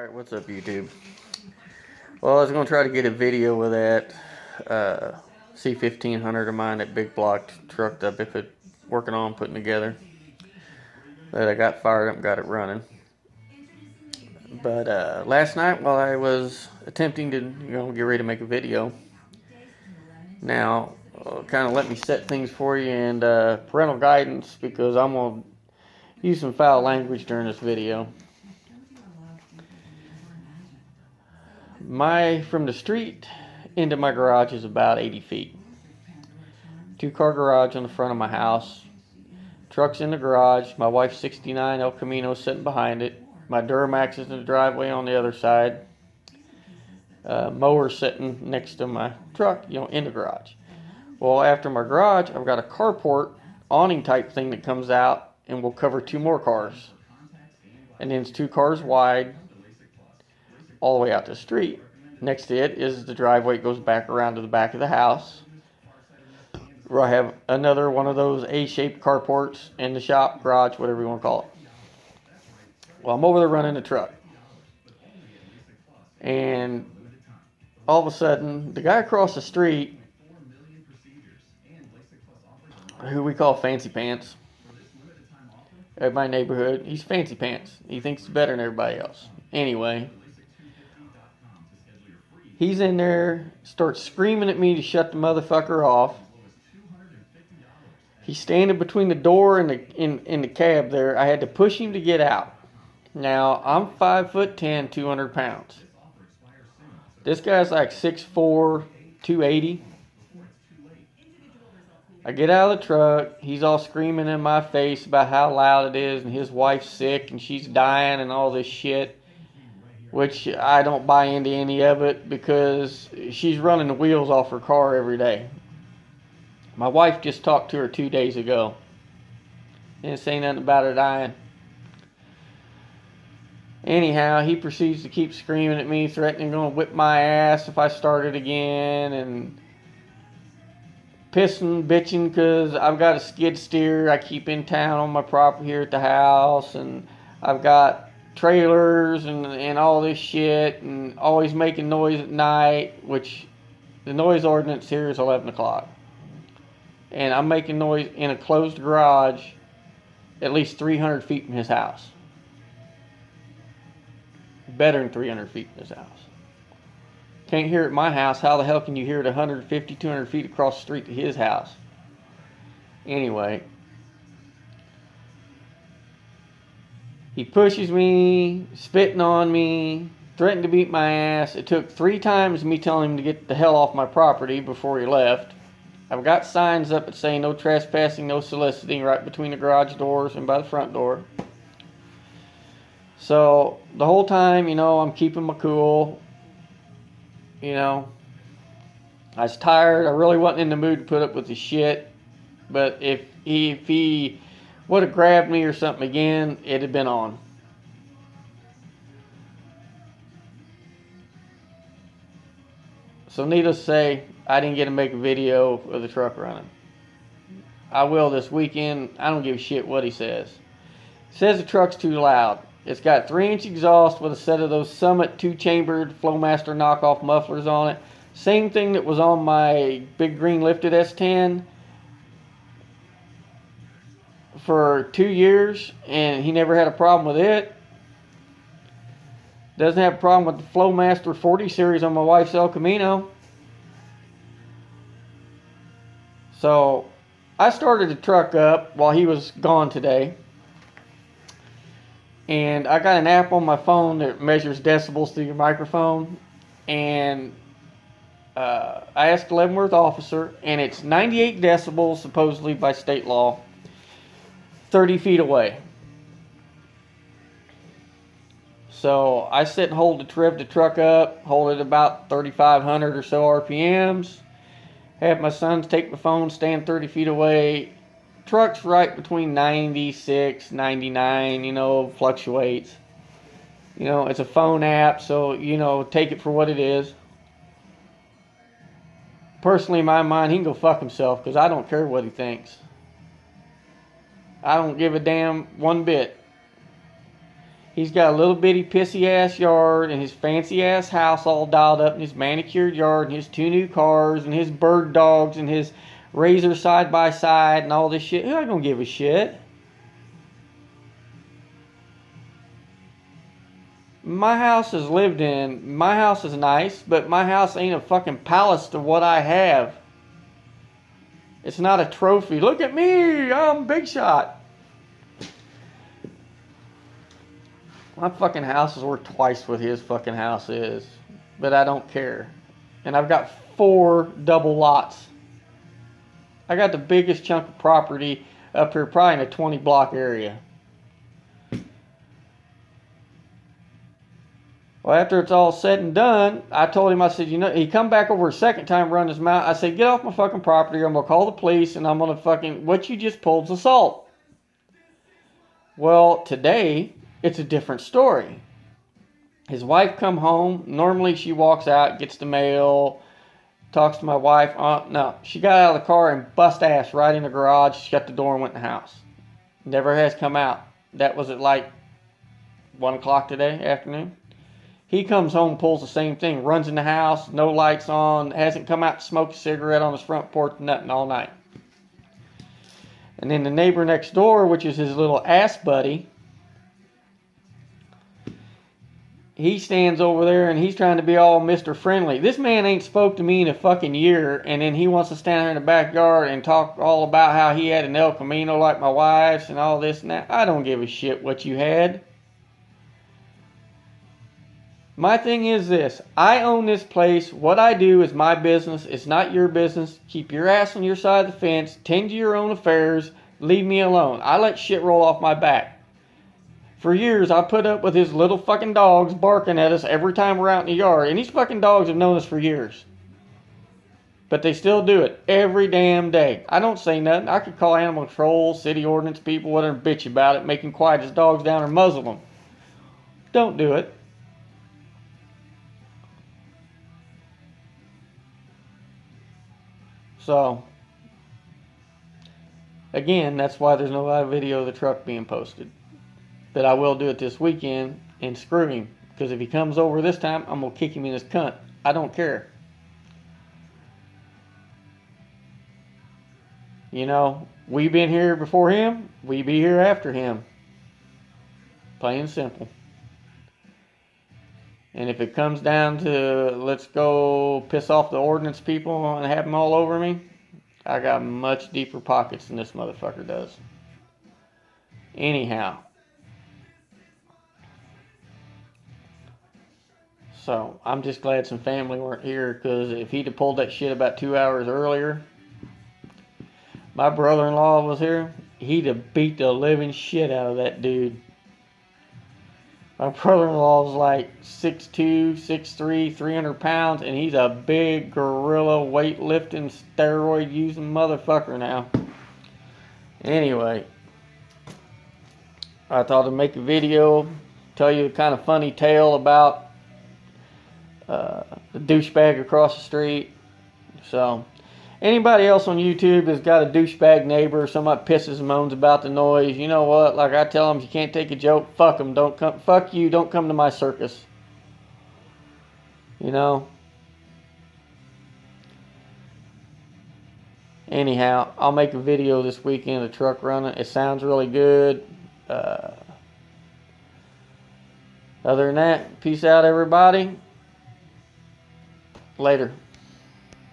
Alright, what's up YouTube? Well, I was going to try to get a video with that C1500 of mine, that big block truck that I've been working on putting together. That I got fired up and got it running. But last night while I was attempting to get ready to make a video, now kind of let me set things for you and parental guidance, because I'm going to use some foul language during this video. From the street into my garage is about 80 feet. 2-car garage on the front of my house. Truck's in the garage. My wife's 69 El Camino sitting behind it. My Duramax is in the driveway on the other side. Mower sitting next to my truck, in the garage. Well, after my garage, I've got a carport awning type thing that comes out and will cover 2 more cars. And then it's 2 cars wide all the way out to the street. Next to it is the driveway. It goes back around to the back of the house, where I have another one of those A-shaped carports in the shop, garage, whatever you want to call it. Well, I'm over there running the truck, and all of a sudden, the guy across the street, who we call Fancy Pants, in my neighborhood, he's Fancy Pants. He thinks he's better than everybody else. Anyway, he's in there, starts screaming at me to shut the motherfucker off. He's standing between the door and in the cab there. I had to push him to get out. Now, I'm 5'10", 200 pounds. This guy's like 6'4", 280. I get out of the truck. He's all screaming in my face about how loud it is, and his wife's sick and she's dying and all this shit, which I don't buy into any of it, because she's running the wheels off her car every day. My wife just talked to her 2 days ago. Didn't say nothing about her dying. Anyhow, he proceeds to keep screaming at me, threatening going to whip my ass if I started again, and pissing, bitching because I've got a skid steer I keep in town on my property here at the house, and I've got trailers and all this shit, and always making noise at night, which the noise ordinance here is 11 o'clock. And I'm making noise in a closed garage at least 300 feet from his house. Better than 300 feet from his house. Can't hear it at my house. How the hell can you hear it 150, 200 feet across the street to his house? Anyway, he pushes me, spitting on me, threatened to beat my ass. It took 3 times me telling him to get the hell off my property before he left. I've got signs up that say no trespassing, no soliciting, right between the garage doors and by the front door. So the whole time, I'm keeping my cool. I was tired. I really wasn't in the mood to put up with the shit. But if he would have grabbed me or something again, it'd have been on. So needless to say, I didn't get to make a video of the truck running. I will this weekend. I don't give a shit what he says. He says the truck's too loud. It's got 3-inch exhaust with a set of those Summit 2-chambered Flowmaster knockoff mufflers on it. Same thing that was on my big green lifted S10 for 2 years, and he never had a problem with it. Doesn't have a problem with the Flowmaster 40 series on my wife's El Camino. So I started the truck up while he was gone today. And I got an app on my phone that measures decibels through your microphone. And I asked the Leavenworth officer, and it's 98 decibels, supposedly by state law, 30 feet away. So I sit and hold the truck up, hold it about 3,500 or so RPMs. Have my sons take my phone, stand 30 feet away. Truck's right between 96, 99, fluctuates. It's a phone app, so, take it for what it is. Personally, in my mind, he can go fuck himself, because I don't care what he thinks. I don't give a damn one bit. He's got a little bitty pissy ass yard and his fancy ass house all dialed up in his manicured yard and his 2 new cars and his bird dogs and his Razor side by side and all this shit. Who ain't gonna give a shit? My house is lived in. My house is nice, but my house ain't a fucking palace to what I have. It's not a trophy. Look at me, I'm big shot. My fucking house is worth twice what his fucking house is. But I don't care. And I've got 4 double lots. I got the biggest chunk of property up here, probably in a 20 block area. Well, after it's all said and done, I told him, I said, you know, he come back over a second time, run his mouth. I said, get off my fucking property, or I'm going to call the police, and I'm going to fucking, what you just pulled is assault. Well, today, it's a different story. His wife come home. Normally she walks out, gets the mail, talks to my wife. No, she got out of the car and bust ass right in the garage, shut the door and went in the house. Never has come out. That was at like 1 o'clock today afternoon. He comes home, pulls the same thing, runs in the house, no lights on, hasn't come out to smoke a cigarette on his front porch, nothing all night. And then the neighbor next door, which is his little ass buddy, he stands over there and he's trying to be all Mr. Friendly. This man ain't spoke to me in a fucking year, and then he wants to stand there in the backyard and talk all about how he had an El Camino like my wife's and all this and that. I don't give a shit what you had. My thing is this. I own this place. What I do is my business. It's not your business. Keep your ass on your side of the fence. Tend to your own affairs. Leave me alone. I let shit roll off my back. For years, I put up with his little fucking dogs barking at us every time we're out in the yard. And these fucking dogs have known us for years. But they still do it every damn day. I don't say nothing. I could call animal control, city ordinance people, whatever, bitch about it, make them quiet his dogs down or muzzle them. Don't do it. So, again, that's why there's no live video of the truck being posted. But I will do it this weekend and screw him. Because if he comes over this time, I'm going to kick him in his cunt. I don't care. You know, we've been here before him. We be here after him. Plain and simple. And if it comes down to let's go piss off the ordinance people and have them all over me, I got much deeper pockets than this motherfucker does. Anyhow. So, I'm just glad some family weren't here, because if he'd have pulled that shit about 2 hours earlier, my brother-in-law was here, he'd have beat the living shit out of that dude. My brother-in-law was like 6'2", 6'3", 300 pounds, and he's a big gorilla weightlifting, steroid-using motherfucker now. Anyway, I thought I'd make a video, tell you a kind of funny tale about the douchebag across the street. So, anybody else on YouTube that's got a douchebag neighbor, somebody pisses and moans about the noise, you know what? Like I tell them, you can't take a joke. Fuck them. Don't come. Fuck you. Don't come to my circus. You know. Anyhow, I'll make a video this weekend of the truck running. It sounds really good. Other than that, peace out, everybody. Later.